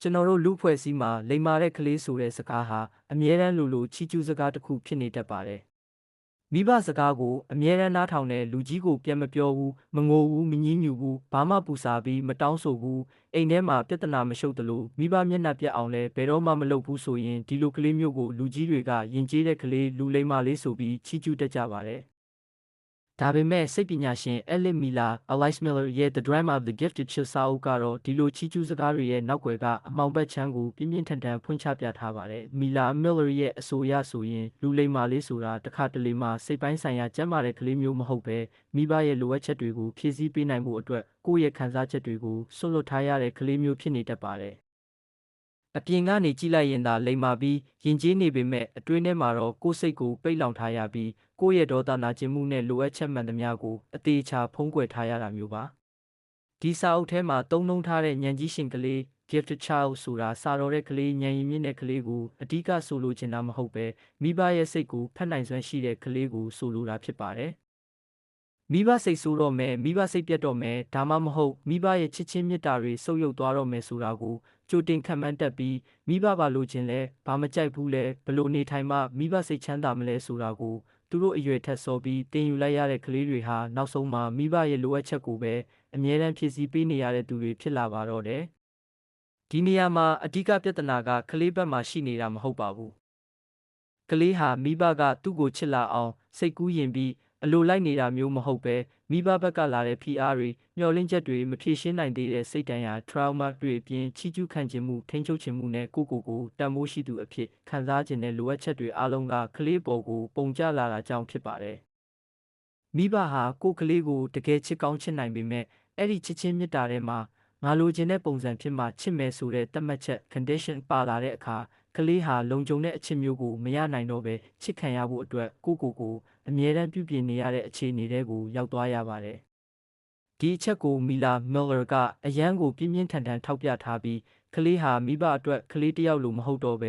ကျွန်တော်တို့လူဖွဲ့စည်းမှာလိမ္မာတဲ့ကလေးဆိုတဲ့စကားဟာအမြဲတမ်းလိုချီးကျူးစကားတစ်ခုဖြစ်နေတတ်ပါတယ်။မိဘစကားကိုအမြဲတမ်းနားထောင်တဲ့လူကြီးကိုပြန်မပြောဘူးမငိုဘူးမငြင်းညူဘူးဘာမှပူစာပြီးမတောင်းဆိုဘူးအိမ်ထဲမှာပြဿနာမရှုပ်သလိုမိဘမျက်နှာပြတ်အောင်လဲဘယ်တော့မှမလုပ်ဘူးဆိုရင်ဒီလိုကလေးမျိုးကိုလူကြီးတွေကယဉ်ကျေးတဲ့ကလေးလူလိမ္မာလေးဆိုပြီးချီးကျူးတတ်ကြပါတယ်။ဒါပေမဲ့စိတ်ပညာရှင် Elliot Millerရဲ့ The Drama of the Gifted စာအုပ်ကတော့ဒီလိုချီးကျူးစကားတွေရဲ့နောက်ွယ်ကအမှောင်ဘက်ခြမ်းကိုပြင်းပြင်းထန်ထန်ဖွင့်ချပြထားပါတယ်။ Miller ရဲ့အဆိုအရဆိုရင်လူလိမ္မာလေးဆိုတာတစ်ခါတလေမှစိတ်ပိုင်းဆိုင်ရာကျန်းမာတဲ့ကလေးမျိုးမဟုတ်ပဲမိဘရဲ့လိုအပ်ချက်တွေကိုဖြည့်ဆည်းပေးနိုင်ဖို့အတွက်ကိုယ့်ရဲ့ခံစားချက်တွေကိုစွန့်လွတ်ထားရတဲ့ကလေးမျိုးဖြစ်နေတတ်ပါတယ်။အပြင်ကနေကြည့်လိုက်ရင်သာလိမ္မာပြီးယဉ်ကျေးနေပေမဲ့အတွင်းထဲမှာတော့ကိုယ်စိတ်ကိုပိတ်လောင်ထားရပြီးကိုယ့်ရဲ့ဒေါသနာကျင်မှုနဲ့လိုအပ်ချက်မှန်သမျှကိုအသေးချာဖုံးကွယ်ထားရတာမျိုးပါဒီစာအုပ်ထဲမှာသုံးနှုန်းထားတဲ့ဉာဏ်ကြီးရှင်ကလေး gifted child ဆိုတာစာတော်တဲ့ကလေးဉာဏ်ရည်မြင့်တဲ့ကလေးကိုအဓိကဆိုလိုချင်တာမဟုတ်ပဲမိဘရဲ့စိတ်ကိုဖတ်နိုင်စွမ်းရှိတဲ့ကလေးကိုဆိုလိုတာဖြစ်ပါတယ်မိဘစိတ်ဆိုးတော့မယ်မိဘစိတ်ပြတ်တော့မယ်ဒါမှမဟုတ်မိဘရဲ့ချစ်ချင်းမေတ္တာတွေဆုပ်ယုပ်သွားတော့မယ်ဆိုတာကိုကြိုတင်ခံမှန်းတတ်ပြီးမိဘဘာလို့ခြင်းလဲဘာမကြိုက်ဘူးလဲဘလို့နေထိုင်မှမိဘစိတ်ချမ်းသာမလဲဆိုတာကိုသူတို့အရွယ်ထက်စောပြီးတင်ယူလိုက်ရတဲ့ကလေးတွေဟာနောက်ဆုံးမှာမိဘရဲ့လိုအပ်ချက်ကိုပဲအမြဲတမ်းဖြည့်ဆည်းပေးနေရတဲ့သူတွေဖြစ်လာပါတော့တယ်ဒီနေရာမှာအဓိကပြဿနာကကလေးဘက်မှာရှိနေတာမဟုတ်ပါဘူးကလေးဟာမိဘကသူ့ကိုချစ်လာအောင်စိတ်ကူးရင်ပြီးအလိုလိုက်နေတာမျိုးမဟုတ်ပဲမိဘဘက်ကလာတဲ့ဖိအားတွေမျှော်လင့်ချက်တွေမဖြေရှင်းနိုင်သေးတဲ့စိတ်တန်ရာ trauma တွေအပြင်ချီးကျူးခံခြင်းမှုထိန်းချုပ်ခြင်းမှုနဲ့ကိုတန်ဖိုးရှိသူအဖြစ်ခံစားခြင်းနဲ့လိုအပ်ချက်တွေအလုံးကကလေးပေါ်ကိုပုံကျလာတာကြောင့်ဖြစ်ပါတယ်မိဘဟာကိုကလေးကိုတကယ်ချစ်ကောင်းချစ်နိုင်ပေမဲ့အဲ့ဒီချစ်ချင်းမေတ္တာထဲမှာငါလိုချင်တဲ့ပုံစံဖြစ်မှချစ်မယ်ဆိုတဲ့သတ်မှတ်ချက် condition ပါလာတဲ့အခါကလေးဟာလုံခြုံတဲ့အချစ်မျိုးကိုမရနိုင်တော့ပဲချစ်ခံရဖို့အတွက်ကိုအမြဲတမ်းပြုပြင်နေရတဲ့အခြေအနေတွေကိုရောက်သွားရပါတယ်။ဒီအချက်ကိုMiller ကအရန်ကိုပြင်းပြင်းထန်ထန်ထောက်ပြထားပြီးကလေးဟာမိဘအတွက်ကလေးတစ်ယောက်လိုမဟုတ်တော့ပဲ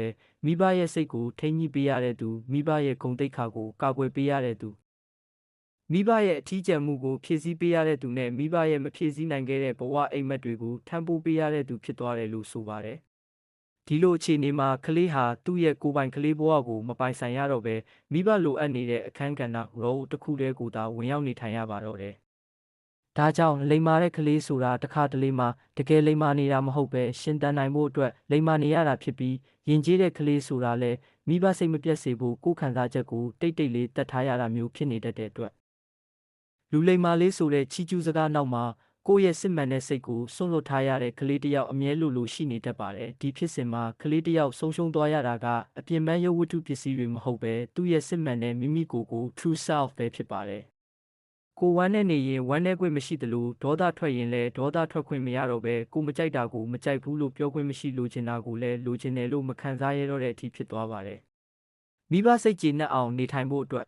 မိဘရဲ့စိတ်ကိုထိန်းညှိပေးရတဲ့သူမိဘရဲ့ဂုဏ်သိက္ခာကိုကာကွယ်ပေးရတဲ့သူမိဘရဲ့အထီးကျန်မှုကိုဖြည့်ဆည်းပေးရတဲ့သူနဲ့မိဘရဲ့မဖြည့်ဆည်းနိုင်ခဲ့တဲ့ဘဝအိမ်မက်တွေကိုထမ်းပိုးပေးရတဲ့သူဖြစ်သွားတယ်လို့ဆိုပါတယ်ဒီလိုအခြေအနေမှာကလေးဟာသူ့ရဲ့ကိုယ်ပိုင်ကလေးဘဝကိုမပိုင်ဆိုင်ရတော့ပဲမိဘလိုအပ်နေတဲ့အခန်းကဏ္ဍ role တစ်ခုတည်းကိုသာဝင်ရောက်နေထိုင်ရပါတော့တယ်။ဒါကြောင့်လိမ္မာတဲ့ကလေးဆိုတာတစ်ခါတလေမှတကယ်လိမ္မာနေတာမဟုတ်ပဲရှင်သန်နိုင်ဖို့အတွက်လိမ္မာနေရတာဖြစ်ပြီးယဉ်ကျေးတဲ့ကလေးဆိုတာလည်းမိဘစိတ်မပြတ်စေဖို့ကိုယ်ခံစားချက်ကိုတိတ်တိတ်လေးတတ်ထားရတာမျိုးဖြစ်နေတဲ့အတွက်လူလိမ္မာလေးဆိုတဲ့ချီးကျူးစကားနောက်မှာကိုယ့်ရဲ့စစ်မှန်တဲ့စိတ်ကိုစွန့်လွတ်ထားရတဲ့ကလေးတစ်ယောက်အမြဲလိုရှိနေတတ်ပါတယ်ဒီဖြစ်စဉ်မှာကလေးတစ်ယောက်ဆုံးရှုံးသွားရတာကအပြင်ပန်းရုပ်ဝတ္ထုပစ္စည်းတွေမဟုတ်ပဲသူ့ရဲ့စစ်မှန်တဲ့မိမိကို true self ပဲဖြစ်ပါတယ်ကိုဝမ်းနဲ့နေရင်ဝမ်းနဲ့ခွင့်မရှိသလိုဒေါသထွက်ရင်လည်းဒေါသထွက်ခွင့်မရတော့ပဲကိုမကြိုက်တာကိုမကြိုက်ဘူးလို့ပြောခွင့်မရှိလိုချင်တာကိုလည်းလိုချင်တယ်လို့မခံစားရတော့တဲ့အထိဖြစ်သွားပါတယ်မိဘစိတ်ကျေနပ်အောင်နေထိုင်ဖို့အတွက်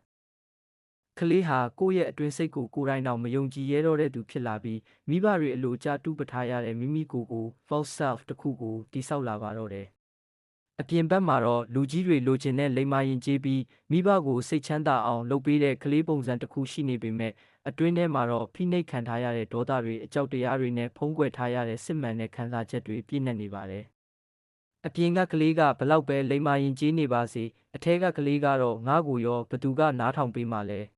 ကလေးဟာကိုယ့်ရဲ့အတွင်းစိတ်ကိုကိုယ်တိုင်တော့မယုံကြည်ရတော့တဲ့သူဖြစ်လာပြီးမိဘတွေအလိုကျတူးပထားရတဲ့မိမိကို false self တစ်ခုကိုတိဆောက်လာပါတော့တယ်။အပြင်ဘက်မှာတော့လူကြီးတွေလိုချင်တဲ့လိမ္မာရင်ကျေးပြီးမိဘကိုစိတ်ချမ်းသာအောင်လုပ်ပေးတဲ့ကလေးပုံစံတစ်ခုရှိနေပေမဲ့အတွင်းထဲမှာတော့ဖိနှိပ်ခံထားရတဲ့ဒေါသတွေအကြောက်တရားတွေနဲ့ဖုံးကွယ်ထားရတဲ့စစ်မှန်တဲ့ခံစားချက်တွေပြည့်နှက်နေပါတယ်။အပြင်ကကလေးကဘလောက်ပဲလိမ္မာရင်ကျေးနေပါစေအထဲကကလေးကတော့ငါ့ကိုရောဘသူကနားထောင်ပေးမှလ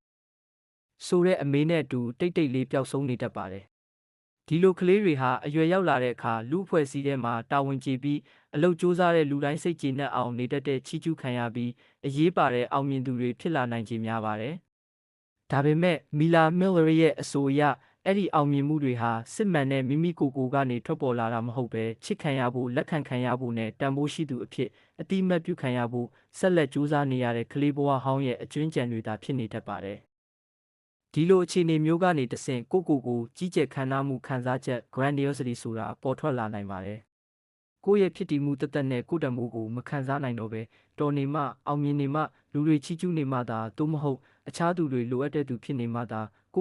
ဲဆိုတဲ့အမေနဲ့အတူတိတ်တိတ်လေးပျောက်ဆုံးနေတတ်ပါတယ်။ဒီလိုကလေးတွေဟာအရွယ်ရောက်လာတဲ့အခါလူအဖွဲ့အစည်းထဲမှာတာဝန်ကျေပြီးအလုပ်ကြိုးစားတဲ့လူတိုင်းစိတ်ကျေနပ်အောင်နေတတ်တဲ့ချီးကျူးခံရပြီးအရေးပါတဲ့အောင်မြင်သူတွေဖြစ်လာနိုင်ခြင်းများပါတယ်။ဒါပေမဲ့Millerရဲ့အဆိုအရအဲ့ဒီအောင်မြင်မှုတွေဟာစစ်မှန်တဲ့မိမိကိုယ်ကနေထွက်ပေါ်လာတာမဟုတ်ပဲချစ်ခံရဖို့လက်ခံခံရဖို့နဲ့တန်ဖိုးရှိသူအဖြစ်အတိအမှတ်ပြုခံရဖို့ဆက်လက်ကြိုးစားနေရတဲ့ကလေးဘဝဟောင်းရဲ့အကျွမ်းကြံတွေသာဖြစ်နေတတ်ပါတယ်။ဒီလိုအခြေအနေမျိုးကနေတဆင့်ကိုကြီးကျယ်ခမ်းနားမှုခံစားချက် grandiosity ဆိုတာပေါ်ထွက်လာနိုင်ပါတယ်။ကိုယ့်ရဲ့ဖြစ်တည်မှုတသက်နဲ့ကိုယ်တံမိုးကိုမခံစားနိုင်တော့ပဲတော်နေမှအောင်မြင်နေမှလူတွေချီးကျူးနေမှသာသို့မဟုတ်အခြားသူတွေလိုအပ်တဲ့သူဖြစ်နေမှသာကို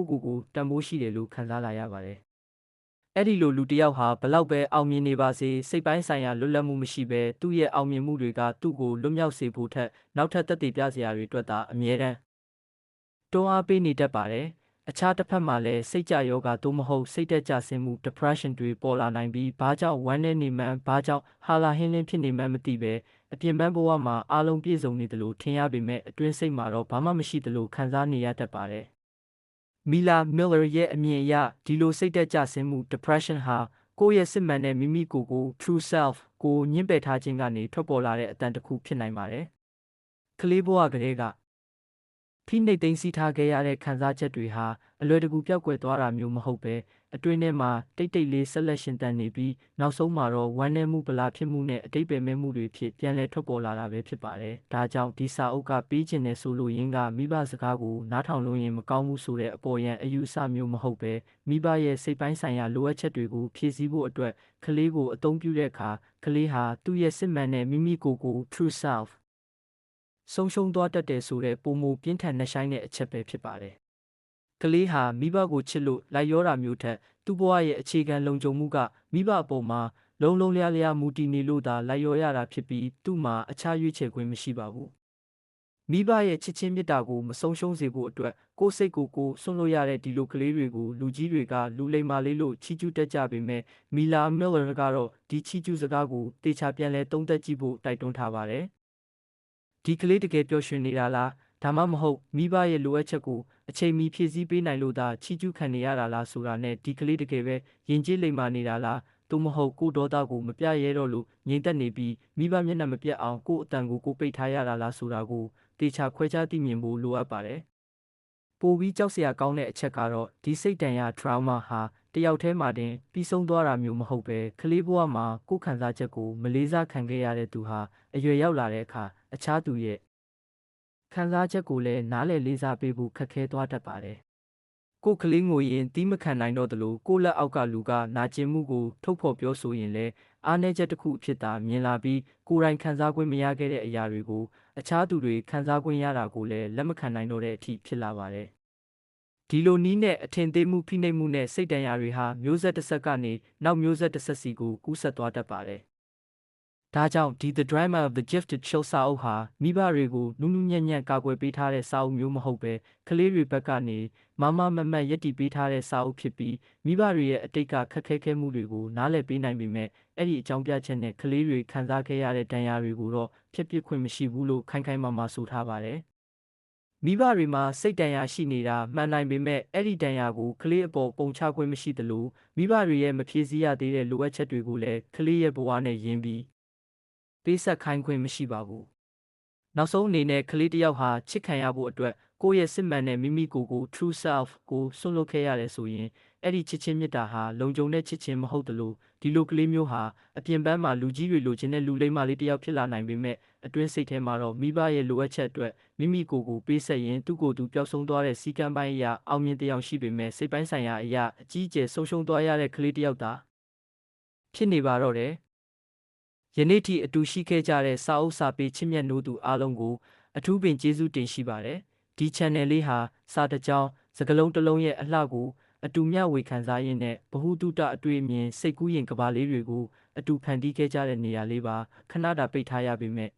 တန်ဖိုးရှိတယ်လို့ခံစားလာရပါတယ်။အဲ့ဒီလိုလူတစ်ယောက်ဟာဘလောက်ပဲအောင်မြင်နေပါစေစိတ်ပိုင်းဆိုင်ရာလွတ်လပ်မှုမရှိဘဲသူ့ရဲ့အောင်မြင်မှုတွေကသူ့ကိုလွတ်မြောက်စေဖို့ထက်နောက်ထပ်သက်သေပြစရာတွေအတွက်သာအမြဲတမ်းတွန်းအားပေးနေတတ်ပါတယ် အခြားတစ်ဖက်မှာလည်းစိတ်ကြယောဂသို့မဟုတ်စိတ်သက်ကြဆင်းမှု depression တွေပေါ်လာနိုင်ပြီးဘာကြောင့်ဝမ်းနည်းနေမှန်းဘာကြောင့်ဟာလာဟင်းလင်းဖြစ်နေမှန်းမသိပဲအပြင်ပန်းဘဝမှာအားလုံးပြည့်စုံနေတယ်လို့ထင်ရပေမဲ့အတွင်းစိတ်မှာတော့ဘာမှမရှိတယ်လို့ခံစားနေရတတ်ပါတယ်။မီလာမီလ်လာရဲ့အမြင်အရဒီလိုစိတ်သက်ကြဆင်းမှု depression ဟာကိုယ့်ရဲ့စစ်မှန်တဲ့မိမိကိုယ်ကို true self ကိုညှင်းပယ်ထားခြင်းကနေထွက်ပေါ်လာတဲ့အတန်တစ်ခုဖြစ်နိုင်ပါတယ်။ကလေးဘဝကလေးကဖိနှိပ်သိမ်းဆည်းထားခဲ့ရတဲ့ခံစားချက်တွေဟာအလွယ်တကူပျောက်ကွယ်သွားတာမျိုးမဟုတ်ပဲအတွင်းထဲမှာတိတ်တိတ်လေးဆက်လက်ရှင်သန်နေပြီးနောက်ဆုံးမှာတော့ဝမ်းနည်းမှုဗလာဖြစ်မှုနဲ့အတိတ်ပဲမဲ့မှုတွေဖြစ်ပြန်လည်ထွက်ပေါ်လာတာပဲဖြစ်ပါတယ်။ဒါကြောင့်ဒီစာအုပ်ကပေးခြင်းနဲ့ဆိုလို့ရင်းကမိဘစကားကိုနားထောင်လို့ရင်မကောင်းဘူးဆိုတဲ့အပေါ်ယံအယူအဆမျိုးမဟုတ်ပဲမိဘရဲ့စိတ်ပိုင်းဆိုင်ရာလိုအပ်ချက်တွေကိုဖြည့်ဆည်းဖို့အတွက်ကလေးကိုအသုံးပြုတဲ့အခါကလေးဟာသူ့ရဲ့စစ်မှန်တဲ့မိမိကိုယ်ကို true selfဆုံးရှုံးသွားတတ်တယ်ဆိုတဲ့ပုံမူပြင်းထန်နှဆိုင်တဲ့အချက်ပဲဖြစ်ပါတယ်။ကလေးဟာမိဘကိုချစ်လို့လိုက်ရောတာမျိုးထက်သူ့ဘဝရဲ့အခြေခံလုံခြုံမှုကမိဘအပေါ်မှာလုံးလုံးလျားလျားမူတည်နေလို့သာလိုက်ရောရတာဖြစ်ပြီးသူ့မှာအခြားရွေးချယ်ခွင့်မရှိပါဘူး။မိဘရဲ့ချစ်ချင်းမေတ္တာကိုမဆုံးရှုံးစေဖို့အတွက်ကိုယ်စိတ်ကိုစွန့်လို့ရတဲ့ဒီလိုကလေးတွေကိုလူကြီးတွေကလူလိမ္မာလေးလို့ချီးကျူးတတ်ကြပေမဲ့မီလာမီလ်လာကတော့ဒီချီးကျူးစကားကိုတေချာပြန်လဲသုံးသပ်ကြည့်ဖို့တိုက်တွန်းထားပါတယ်။ဒီကလေးတကယ်ပျော်ရွှင်နေတာလားဒါမှမဟုတ်မိဘရဲ့လိုအပ်ချက်ကိုအချိန်မီဖြည့်ဆည်းပေးနိုင်လို့သာချီးကျူးခံနေရတာလားဆိုတာနဲ့ဒီကလေးတကယ်ပဲယဉ်ကျေးလိမ္မာနေတာလားသို့မဟုတ်ကိုဒေါသကိုမပြရဲတော့လို့ငြိမ်သက်နေပြီးမိဘမျက်နှာမပြတ်အောင်ကိုအတန်ကိုပိတ်ထားရတာလားဆိုတာကိုတေချာခွဲခြားသိမြင်ဖို့လိုအပ်ပါတယ်ပိုပြီးကြောက်စရာကောင်းတဲ့အချက်ကတော့ဒီစိတ်ဒဏ်ရာ trauma ဟာတယောက်တည်းမှာတင်ပြီးဆုံးသွားတာမျိုးမဟုတ်ပဲကလေးဘဝမှာကိုယ်ခံစားချက်ကိုမလေးစားခံခဲ့ရတဲ့သူဟာအရွယ်ရောက်လာတဲ့အခါအခြားသူရဲ့ခံစားချက်ကိုလည်းနားလည်လေးစားပေးဖို့ခက်ခဲသွားတတ်ပါတယ်။ကိုယ်ကလေးငိုရင်တီးမခံနိုင်တော့သလိုကိုယ့်လက်အောက်ကလူကနာကျင်မှုကိုထုတ်ဖော်ပြောဆိုရင်လည်းအားနည်းချက်တစ်ခုအဖြစ်သာမြင်လာပြီးကိုယ်တိုင်ခံစား권မရခဲ့တဲ့အရာတွေကိုအခြားသူတွေခံစား권ရတာကိုလည်းလက်မခံနိုင်တော့တဲ့အထိဖြစ်လာပါတယ်။ဒီလိုနည်းနဲ့အထင်သေးမှုဖိနှိပ်မှုနဲ့စိတ်ဒဏ်ရာတွေဟာမျိုးဆက်တစ်ဆက်ကနေနောက်မျိုးဆက်တစ်ဆက်စီကိုကူးစက်သွားတတ်ပါတယ်။ဒါကြောင့်ဒီ The Drama of the Gifted Child စာအုပ်ဟာမိဘတွေကိုနုနုညံ့ညံ့ကာကွယ်ပေးထားတဲ့စာအုပ်မျိုးမဟုတ်ပဲကလေးတွေဘက်ကနေမမမမတ်ယက်တီပေးထားတဲ့စာအုပ်ဖြစ်ပြီးမိဘတွေရဲ့အတိတ်ကခက်ခဲမှုတွေကိုနားလည်ပေးနိုင်ပေမဲ့အဲ့ဒီအကြောင်းပြချက်နဲ့ကလေးတွေခံစားခဲ့ရတဲ့ဒဏ်ရာတွေကိုတော့ဖျက်ပစ်ခွင့်မရှိဘူးလို့ခိုင်ခိုင်မာမာဆိုထားပါတယ်။မိဘတွေမှာစိတ်ဒဏ်ရာရှိနေတာမှန်နိုင်ပေမဲ့အဲ့ဒီဒဏ်ရာကိုကလေးအပေါ်ပုံချခွင့်မရှိသလိုမိဘတွေရဲ့မဖြည့်ဆည်းရသေးတဲ့လိုအပ်ချက်တွေကိုလည်းကလေးရဲ့ဘဝနဲ့ယဉ်ပြီးပေးဆက်ခိုင်းခွင့်မရှိပါဘူး။နောက်ဆုံးအနေနဲ့ကလေးတစ်ယောက်ဟာချစ်ခံရဖို့အတွက်ကိုယ့်ရဲ့စစ်မှန်တဲ့မိမိကိုယ် true self ကိုစွန့်လွတ်ခဲ့ရတယ်ဆိုရင်အဲ့ဒီချစ်ချင်းမြတ်တာဟာလုံခြုံတဲ့ချစ်ချင်းမဟုတ်သလိုဒီလိုကလေးမျိုးဟာအပြင်ပန်းမှာလူကြီးတွေလိုချင်တဲ့လူလိမ္မာလေးတစ်ယောက်ဖြစ်လာနိုင်ပေမဲ့အတွင်းစိတ်ထဲမှာတော့မိဘရဲ့လိုအပ်ချက်အတွက်မိမိကိုယ်ပေးဆက်ရင်သူ့ကိုယ်သူပျောက်ဆုံးသွားတဲ့စီကံပိုင်းအရာအောင်မြင်တစ်ယောက်ရှိပေမဲ့စိတ်ပိုင်းဆိုင်ရာအရာအကြီးအကျယ်ဆုံးရှုံးသွားရတဲ့ကလေးတစ်ယောက်သာဖြစ်နေပါတော့တယ်။ယနေ့ထိအတူရှိခဲ့ကြတဲ့စာအုပ်စာပေချစ်မြတ်နိုးသူအားလုံးကိုအထူးပင်ကျေးဇူးတင်ရှိပါတယ်။ဒီ channel လေးဟာစာတစ်ကြောင်းစကားလုံးတစ်လုံးရဲ့အလှကိုအတူမျှဝေခံစားရင်းနဲ့ဗဟုသုတအတွေ့အမြင်စိတ်ကူးရင်ကဘာလေးတွေကိုအတူဖန်တီးခဲ့ကြတဲ့နေရာလေးပါခဏတာပိတ်ထားရပေမဲ့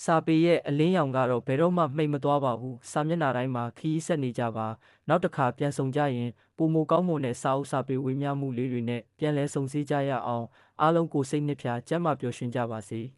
စာပေရဲ့အလင်းရောင်ကတော့ဘယ်တော့မှမှိတ်မသွားပါဘူးစာမျက်နှာတိုင်းမှာခရီးဆက်နေကြပါနောက်တစ်ခါပြန်ဆုံကြရင်ပုံမကောင်းမွန်တဲ့စာအုပ်စာပေဝေမျှမှုလေးတွေနဲ့ပြန်လဲဆုံစည်းကြရအောင်အားလုံးကိုစိတ်နှစ်ဖြာကျမ်းမာပျော်ရွှင်ကြပါစေ။